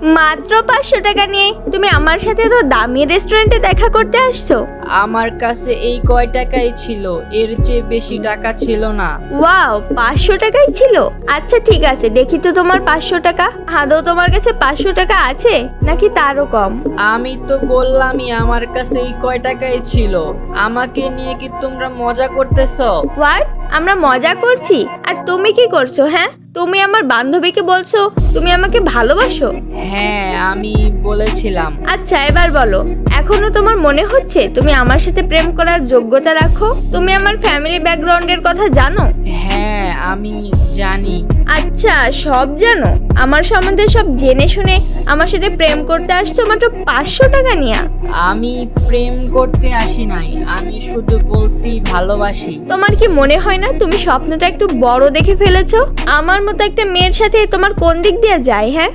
মাত্র 500 টাকা নিয়ে তুমি আমার সাথে তো দামি রেস্টুরেন্টে দেখা করতে আসছো? আমার কাছে এই কয় টাকাই ছিল, এর চেয়ে বেশি টাকা ছিল না। ওয়াও, 500 টাকাই ছিল? আচ্ছা ঠিক আছে, দেখি তো তোমার 500 টাকা। আদৌ তোমার কাছে 500 টাকা আছে নাকি তারও কম? আমি তো বললামই আমার কাছে এই কয় টাকাই ছিল। আমাকে নিয়ে কি তোমরা মজা করতেছো? হোয়াট? আমরা মজা করছি আর তুমি কি করছো? হ্যাঁ, তুমি আমার বান্ধবীকে বলছো তুমি আমাকে ভালোবাসো? হ্যাঁ, আমি বলেছিলাম। আচ্ছা এবার বলো, এখনো তোমার মনে হচ্ছে তুমি আমার সাথে প্রেম করার যোগ্যতা রাখো? তুমি আমার ফ্যামিলি ব্যাকগ্রাউন্ডের কথা জানো? হ্যাঁ, আমি জানি। আচ্ছা, সব জানো? আমার সম্বন্ধে সব জেনে শুনে আমার সাথে প্রেম করতে আসছো মাত্র 500 টাকা নিয়ে? আমি প্রেম করতে আসি নাই, আমি শুধু বলছি ভালোবাসি। তোমার কি মনে হয় না তুমি স্বপ্নটা একটু বড় দেখে ফেলেছো? আমার মতো একটা মেয়ের সাথে তোমার কোন দিক দিয়ে যায়? হ্যাঁ,